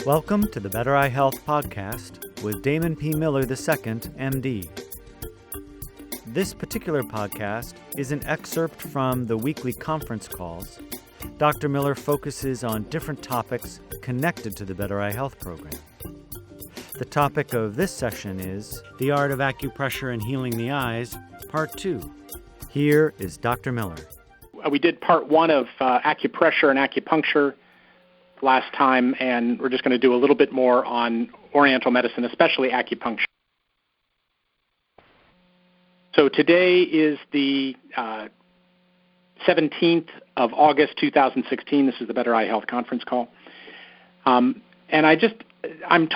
Welcome to the Better Eye Health Podcast with Damon P. Miller II, MD. This particular podcast is an excerpt from the weekly conference calls. Dr. Miller focuses on different topics connected to the Better Eye Health Program. The topic of this session is The Art of Acupressure and Healing the Eyes, Part 2. Here is Dr. Miller. We did Part 1 of acupressure and acupuncture last time, and we're just going to do a little bit more on Oriental medicine, especially acupuncture. So today is the 17th of August, 2016. This is the Better Eye Health conference call. And I'm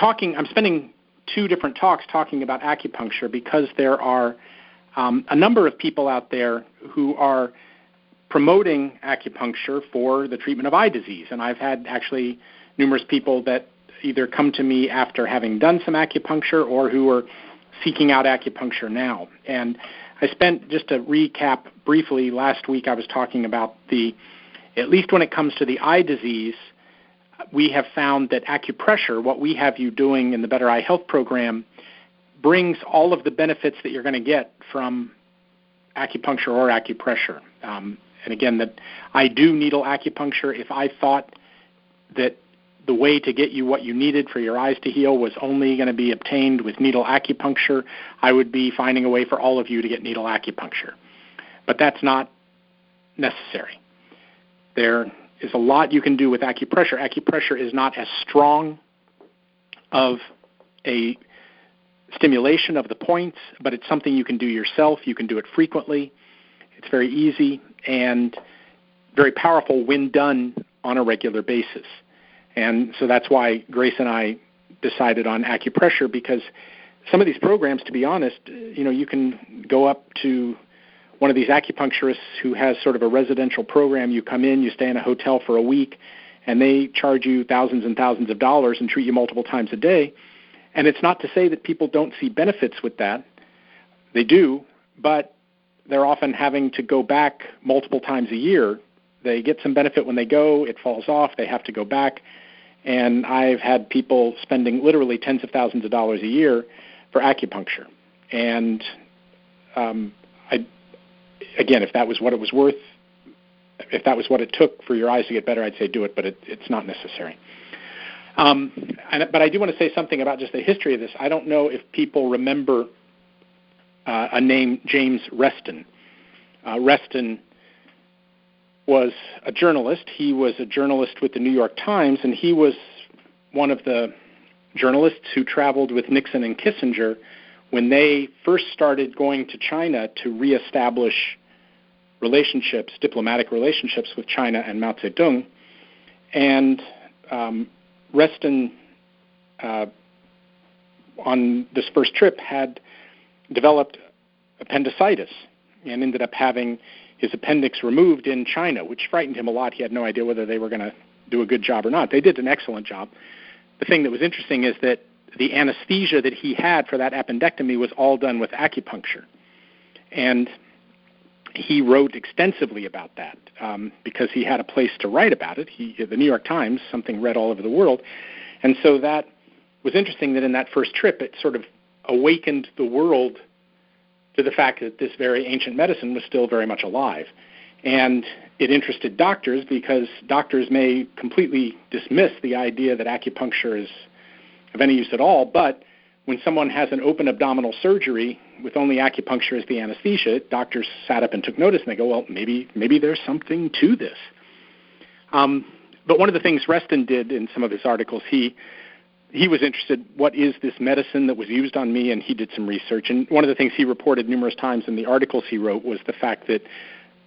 spending two different talks talking about acupuncture because there are a number of people out there who are promoting acupuncture for the treatment of eye disease. And I've had actually numerous people that either come to me after having done some acupuncture or who are seeking out acupuncture now. And I spent, just to recap briefly, last week I was talking about at least when it comes to the eye disease, we have found that acupressure, what we have you doing in the Better Eye Health Program, brings all of the benefits that you're going to get from acupuncture or acupressure. And again, that I do needle acupuncture. If I thought that the way to get you what you needed for your eyes to heal was only going to be obtained with needle acupuncture, I would be finding a way for all of you to get needle acupuncture. But that's not necessary. There is a lot you can do with acupressure. Acupressure is not as strong of a stimulation of the points, but it's something you can do yourself. You can do it frequently. It's very easy and very powerful when done on a regular basis. And so that's why Grace and I decided on acupressure, because some of these programs, to be honest, you can go up to one of these acupuncturists who has sort of a residential program. You come in, you stay in a hotel for a week, and they charge you thousands and thousands of dollars and treat you multiple times a day. And it's not to say that people don't see benefits with that. They do, but they're often having to go back multiple times a year. They get some benefit when they go, it falls off, they have to go back. And I've had people spending literally tens of thousands of dollars a year for acupuncture. And again, if that was what it was worth, if that was what it took for your eyes to get better, I'd say do it, but it's not necessary. But I do want to say something about just the history of this. I don't know if people remember a name, James Reston. Reston was a journalist. He was a journalist with the New York Times, and he was one of the journalists who traveled with Nixon and Kissinger when they first started going to China to reestablish relationships, diplomatic relationships with China and Mao Zedong. And Reston, on this first trip, had developed appendicitis and ended up having his appendix removed in China, which frightened him a lot. He had no idea whether they were going to do a good job or not. They did an excellent job. The thing that was interesting is that the anesthesia that he had for that appendectomy was all done with acupuncture. And he wrote extensively about that because he had a place to write about it. The New York Times, something read all over the world. And so that was interesting that in that first trip it sort of awakened the world to the fact that this very ancient medicine was still very much alive. And it interested doctors because doctors may completely dismiss the idea that acupuncture is of any use at all, but when someone has an open abdominal surgery with only acupuncture as the anesthesia, doctors sat up and took notice, and they go, well, maybe there's something to this. But one of the things Reston did in some of his articles, he was interested, what is this medicine that was used on me, and he did some research. And one of the things he reported numerous times in the articles he wrote was the fact that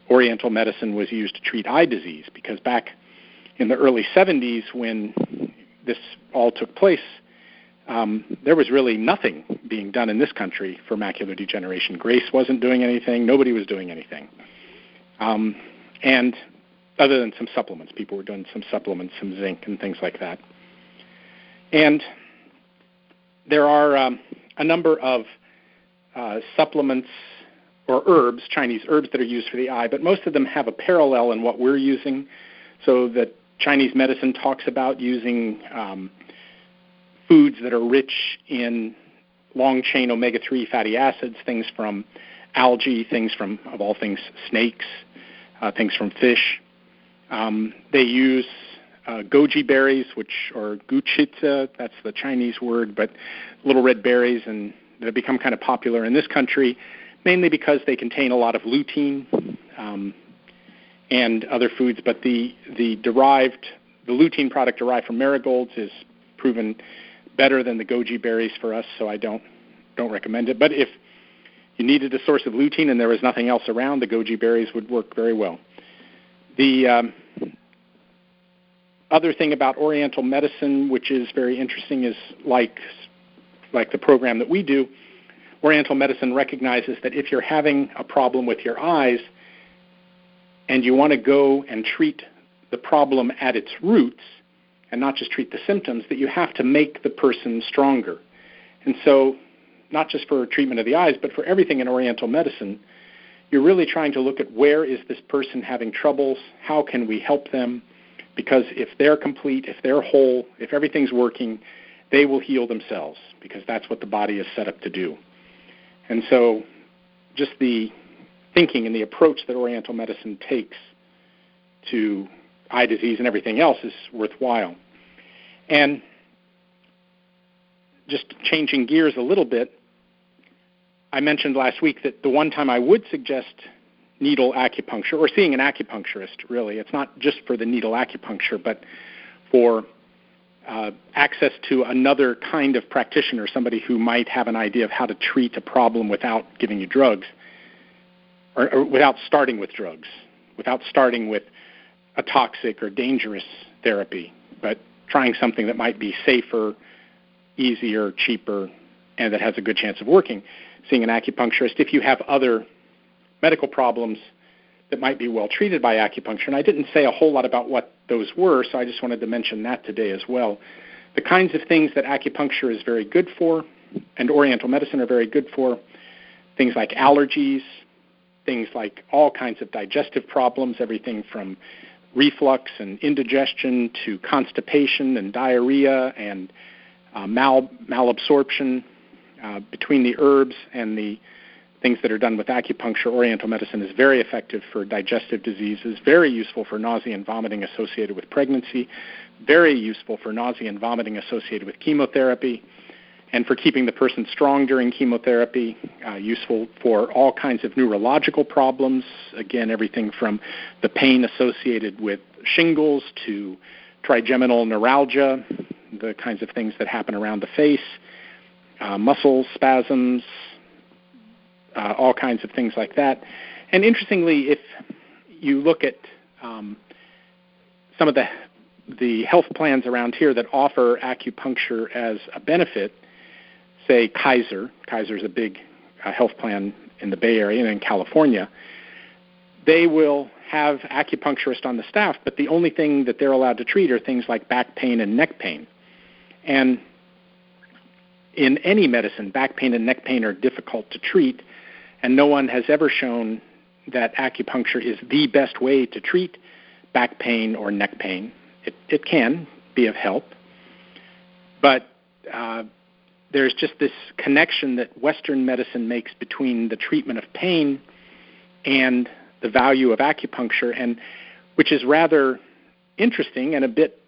Oriental medicine was used to treat eye disease, because back in the early 70s when this all took place, there was really nothing being done in this country for macular degeneration. Grace wasn't doing anything. Nobody was doing anything. And other than some supplements, people were doing some supplements, some zinc and things like that. And there are a number of supplements or herbs, Chinese herbs, that are used for the eye, but most of them have a parallel in what we're using. So that Chinese medicine talks about using foods that are rich in long-chain omega-3 fatty acids, things from algae, things from, of all things, snakes, things from fish. They use goji berries, which are guchita, that's the Chinese word, but little red berries, and they've become kind of popular in this country, mainly because they contain a lot of lutein and other foods. But the lutein product derived from marigolds is proven better than the goji berries for us, so I don't recommend it. But if you needed a source of lutein and there was nothing else around, the goji berries would work very well. The other thing about Oriental medicine, which is very interesting, is like the program that we do, Oriental medicine recognizes that if you're having a problem with your eyes and you want to go and treat the problem at its roots and not just treat the symptoms, that you have to make the person stronger. And so not just for treatment of the eyes, but for everything in Oriental medicine, you're really trying to look at where is this person having troubles, how can we help them, because if they're complete, if they're whole, if everything's working, they will heal themselves, because that's what the body is set up to do. And so just the thinking and the approach that Oriental medicine takes to eye disease and everything else is worthwhile. And just changing gears a little bit, I mentioned last week that the one time I would suggest needle acupuncture, or seeing an acupuncturist, really. It's not just for the needle acupuncture, but for access to another kind of practitioner, somebody who might have an idea of how to treat a problem without giving you drugs, or without starting with drugs, without starting with a toxic or dangerous therapy, but trying something that might be safer, easier, cheaper, and that has a good chance of working. Seeing an acupuncturist, if you have other medical problems that might be well treated by acupuncture. And I didn't say a whole lot about what those were, so I just wanted to mention that today as well. The kinds of things that acupuncture is very good for, and Oriental medicine are very good for, things like allergies, things like all kinds of digestive problems, everything from reflux and indigestion to constipation and diarrhea and malabsorption. Between the herbs and the things that are done with acupuncture, Oriental medicine is very effective for digestive diseases, very useful for nausea and vomiting associated with pregnancy, very useful for nausea and vomiting associated with chemotherapy, and for keeping the person strong during chemotherapy, useful for all kinds of neurological problems, again, everything from the pain associated with shingles to trigeminal neuralgia, the kinds of things that happen around the face, muscle spasms, all kinds of things like that. And interestingly, if you look at some of the health plans around here that offer acupuncture as a benefit, say Kaiser is a big health plan in the Bay Area and in California, they will have acupuncturists on the staff, but the only thing that they're allowed to treat are things like back pain and neck pain. And in any medicine, back pain and neck pain are difficult to treat, and no one has ever shown that acupuncture is the best way to treat back pain or neck pain. It can be of help, but there's just this connection that Western medicine makes between the treatment of pain and the value of acupuncture, and which is rather interesting and a bit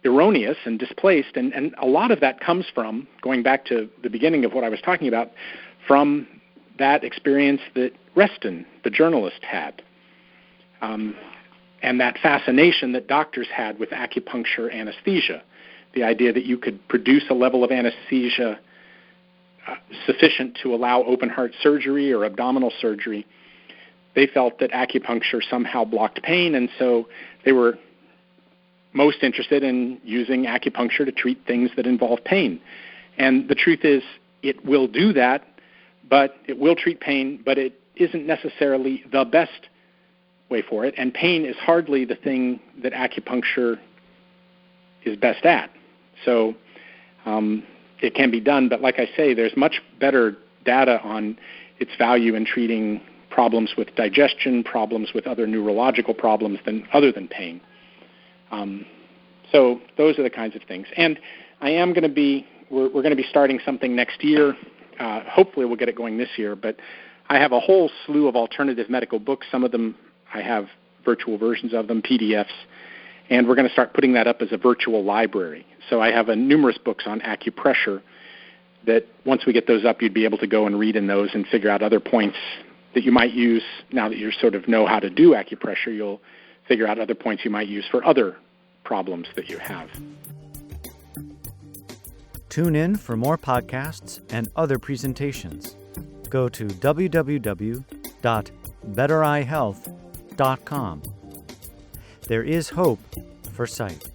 erroneous and displaced, and a lot of that comes from, going back to the beginning of what I was talking about, from that experience that Reston, the journalist, had, and that fascination that doctors had with acupuncture anesthesia, the idea that you could produce a level of anesthesia sufficient to allow open-heart surgery or abdominal surgery. They felt that acupuncture somehow blocked pain, and so they were most interested in using acupuncture to treat things that involve pain. And the truth is, it will do that, but it will treat pain, but it isn't necessarily the best way for it, and pain is hardly the thing that acupuncture is best at. So it can be done, but like I say, there's much better data on its value in treating problems with digestion, problems with other neurological problems other than pain. So those are the kinds of things. And I am going to be, we're going to be starting something next year. Hopefully we'll get it going this year. But I have a whole slew of alternative medical books. Some of them I have virtual versions of them, PDFs. And we're going to start putting that up as a virtual library. So I have numerous books on acupressure that once we get those up, you'd be able to go and read in those and figure out other points that you might use. Now that you sort of know how to do acupressure, you'll figure out other points you might use for other problems that you have. Tune in for more podcasts and other presentations. Go to www.bettereyehealth.com. There is hope for sight.